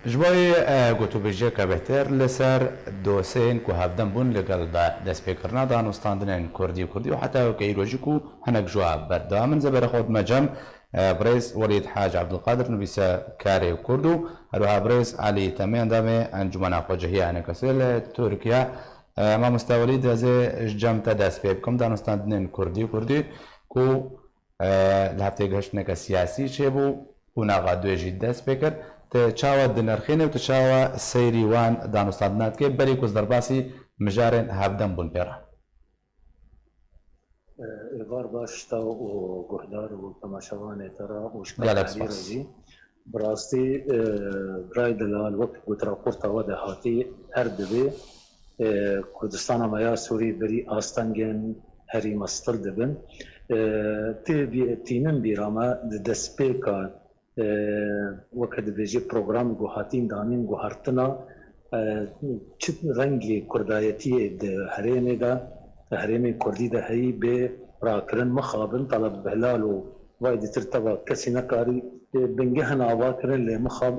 جوای گوتو بیجه که بهتر لسر دوسین که هفدن بون لگل دست بکرنا دانستاندن کردی و حتی که ایروژی که هنگ جواب برده من زبر خود مجم برئيس وليد حاج عبد القادر نبيسا كاري كردو هروها برئيس علي تمين دامي انجمن وجهيه انا كسل تركيا ما مستوليد زي جمتا داس بكم دانستاندن كردي كو لهفته گشتنك سياسي شبو هنا غادو جي داس بكر تشاوا دنرخينه وتشاوا سيري وان دانستاندنات كي بري كوز درباسي مجارن هابدن بون بيرا إيفار باشتا وجهدار وتماشوان ترى وشكرا علي رجي براستي براي دلال وقت وتراپورتا وده هاتي هر دبي كردستان مايا سوري بري آستانجن هري مستل دبن تيمن بيراما دسبيكا وقت بيجي بروغرام جوهاتين دانين جوهرتنا چت رنگي كردايتي هريمي دا هريمي كردي دا هي ب راكرن مخابن طلب بهلال وايد ترتبا كسي نكاري بنجهنا واكرن لمخاب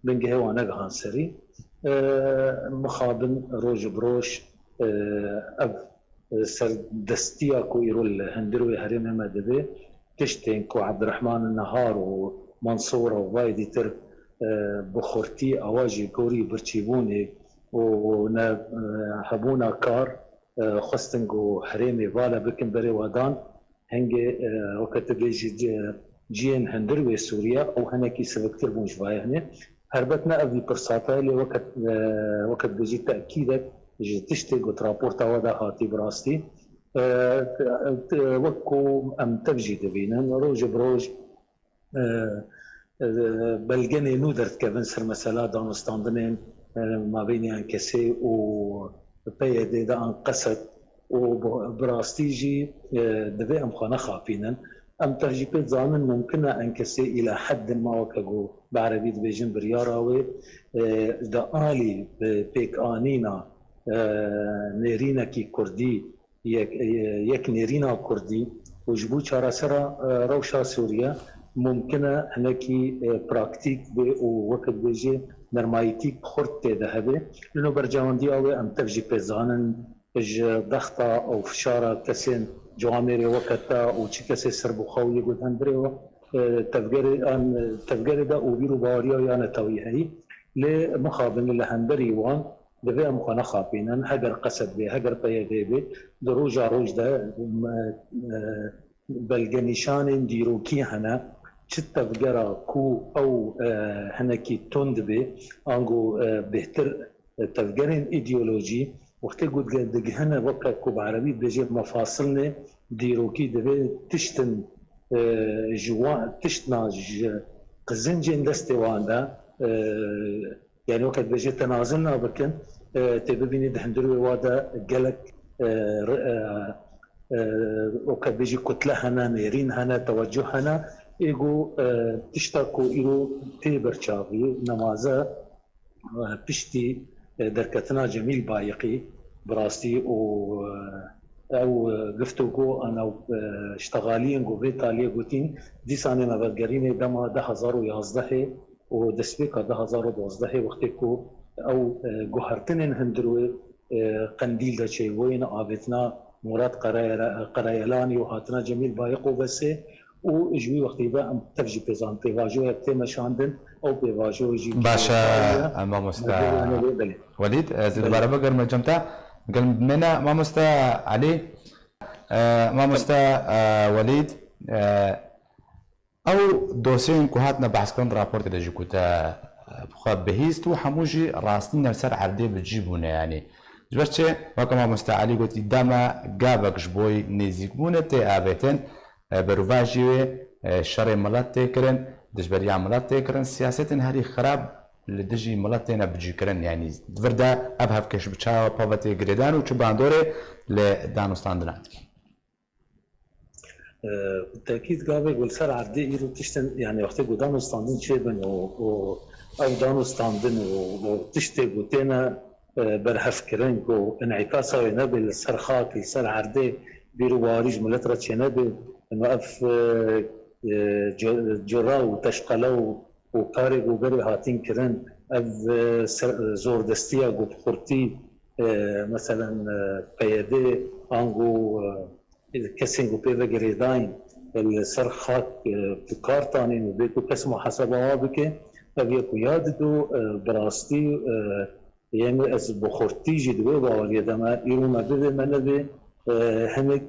بنجه وانا غانسري مخابن روج بروش اب سر دستيا كو يرول هندروي هريمي مدبي تشتين كو عبد الرحمن النهار ومنصور ووايد تر بخورتي اواجي كوري برشيبوني ونهبونا كار خستنگو حريمي فالا بكن بري ودان هنگي وقت بيجي جين هندروي سوريا او هناكي سبكتر بونجوايا هنا هربتنا افي برساتا اللي وقت بيجي تاكيدك تشتي قلت رابورتا ودا هاتي براستي وكو ام تبجي دبينا روج بروج بلغني نودرت كفن سر مسألة دانستاندنين ما بين انكسي و بيدي دا انقصد وبراستيجي دبي ام خانا خافينا ام ترجيبات زامن ممكنة انكسي الى حد ما وكاقو بعربية بيجن برياراوي دا آلي بيك آنينا نيرينا كي كردي يك نيرينا كردي وجبو چارا سرا روشا سوريا ممكنة هناكي براكتيك ووقت بيجي نرمايتيك خورت ذهبي لانه برجاوندي اوي ام تفجي بيزانن اج ضغطه او فشاره كسين جواميري وقتا او تشي كسي سربو خوي قد هندريو تفجري دا وبيرو باريا يانا توي هي لمخابن لهندري وان دبي ام خنا خابينن هجر قصد بي هجر بيدي بي دروجا روج دا بلغنيشان ديروكي هنا چتا بگرا کو او هنکی توند به انگو بهتر تفجرين ايديولوجي وقت قلت دجهنا وقت کو بعربي بيجي مفاصلنا ديروكي دبي تشتن جوا تشتنا قزنجين دستواندا يعني وقت بيجي تنازلنا بكن تبيني دهندروي وادا جلك وقت بيجي كتلهنا نيرين هنا توجهنا ایگو تشتاکو ایرو تی برچاوی نمازه پشتی درکتنا جمیل بایقی براستی او گفتگو انا اشتغالین گو بیتالی گوتین دیسانه مبلگرین دما 2011 و دسبیکا 2012 وقتی کو او گوهرتنین هندروی قندیل دا چه وین آبتنا مراد قرایلانی و هاتنا جمیل بایقو بسه وجوي وقت يبقى ام تفجي بيزان بيواجو تيما شاندن او بيواجو يجي باشا ما مستا وليد زيد باربا قرم جمتا قال منا ما مستا علي ما مستا وليد او دوسين كوهاتنا بحث كان رابورت اللي جيكوتا بخاب بهيستو حموجي راستين نرسل عردي بتجيبونا يعني جبرتش وكما مستا علي قلت داما قابك جبوي نيزيكونا تي ابيتن بروفاجي شري ملات تكرن دجبري عملات تكرن سياسة هاري خراب لدجي ملات تينا بجي كرن يعني فردا ابهف كش بتشاو بابتي جريدان وشباندوري لدانستاندنات بالتاكيد قابل والسر عردي يرو تشتن يعني وقت دانستاندن شيبن او دانستاندن وتشتي وتينا برهف كرن كو انعكاسا ينبل السرخات السر عردي بيرو واريج ملترا ينبل انه اف جراو تشقلو وكاري وبري هاتين كرن اف زور دستيا قد خورتي مثلا قيادي انغو كسنغو بيفا جريداين السر خاك بكارتانين وبيكو كسمو حسب وابكي فبيكو ياددو براستي يعني از بخورتي جدوي باوري دما ايرو مبدي منبي هنك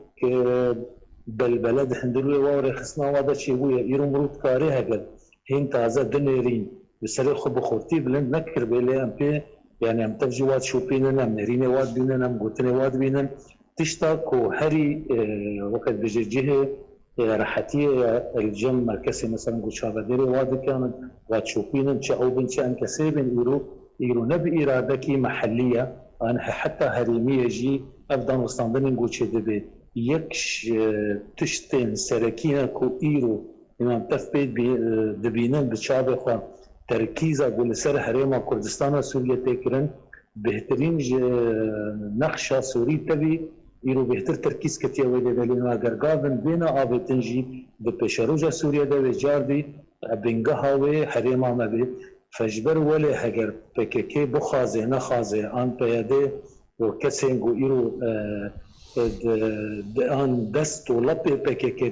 بالبلد هندلوي واري خصنا وادا شيوية ايرو مرود كاري هقل هين تازه دنيرين بسري خو بخورتي بلند نكر بيلي ام بي يعني ام تفجي واد شوبينن ام نريني واد بينن ام قوتني واد بينن تشتاكو هري وقت بجي جهه راحتيه الجم مركزي مثلا قول شابدري واد كانت واد شوبينن او بنشا ان كسيبن يرو نبي ارادكي محليه انا حتى هريميه جي ابدا مستندن قول شي دبي يكش تشتين سركينا كو ايرو امام تثبيت دبينن بشابه خو تركيزا قول سر حريمه كردستان سوريا تكرن بهترين نقشه سوري تبي يرو بهتر تركيز كتيا ويدي دلينا غرغابن بينا ابتنجي ببشروجا سوريا ده جاردي بنغها وي حريمه ما بي فجبر ولا هجر بككي بخازه نخازه ان بيده وكسنغو يرو ان دست ولبي بككي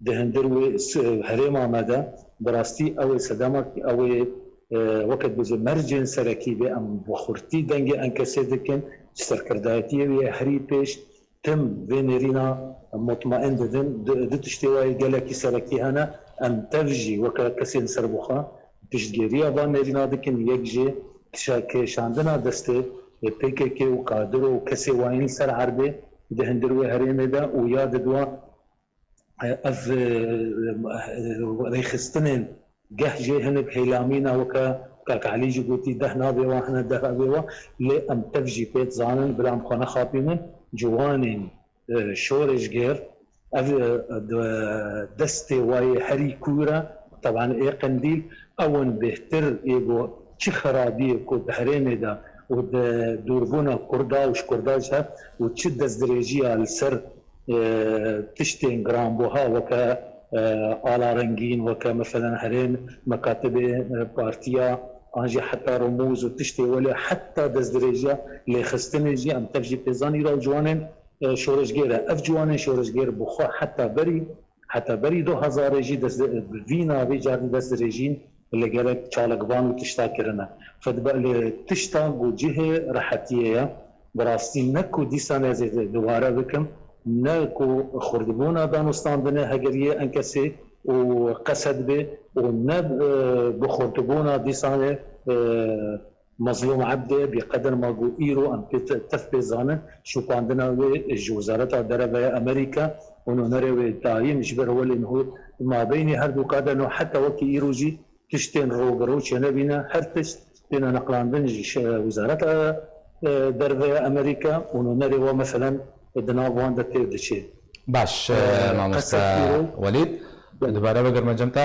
دهندروي هريمه مدى براستي او صدامك او وقت بز مرجن سركيبه ام بخورتي دنگي انكسدكن سركردايتي وي هري بيش تم فينيرينا مطمئن ددن دتشتواي جلكي سركي هنا ام تفجي وكسين سربوخا تشجيريا فانيرينا دكن يجي كشاندنا دسته PKK وقادر وكسي واين سر عربي دهندروي هريمه دا وياد دوا اف ريخستنين جهجي هنك هيلامينا وكا كعلي جوتي دهنا بيوا احنا ده بيوا لام تفجي بيت زانن بلام خانه خابينن جوانين شورج غير دستي واي حري كوره طبعا اي قنديل اون بهتر ايغو تشي خرابيه كو بحرينه دا ودوربونا كردا وش كرداجها وتشد دريجيه السر تشتين جرام بوها وكا على رنجين وكا مثلا هرين مكاتب بارتيا انجي حتى رموز وتشتي ولا حتى دزدريجا اللي خستنجي ام تفجي بيزاني رو جوانن شورش غيره اف جوانن شورش غير بخو حتى بري 2000 جي فينا بيجار دزدريجين اللي جالك چالقبان وتشتاكرنا فدبل تشتاق وجهه راحتيه براستي نكو ديسانه دوباره بكم نكو خردبونا دانستاندنه هجريه انكسي وقصد به ونب بخردبونا ديسانه مظلوم عبده بقدر ما جو ايرو ام تثبت زانه شو عندنا وزاره الدربه امريكا ونرى تعيين جبر هو انه ما بين هردو كذا انه حتى وكي ايروجي تشتين روبرو شنبينا هرتش بين نقلان بين وزاره دربه امريكا ونرى مثلا دناوان دكتور دشي باش مامۆستا وەلید دووبارە بەگەرمەجەمتا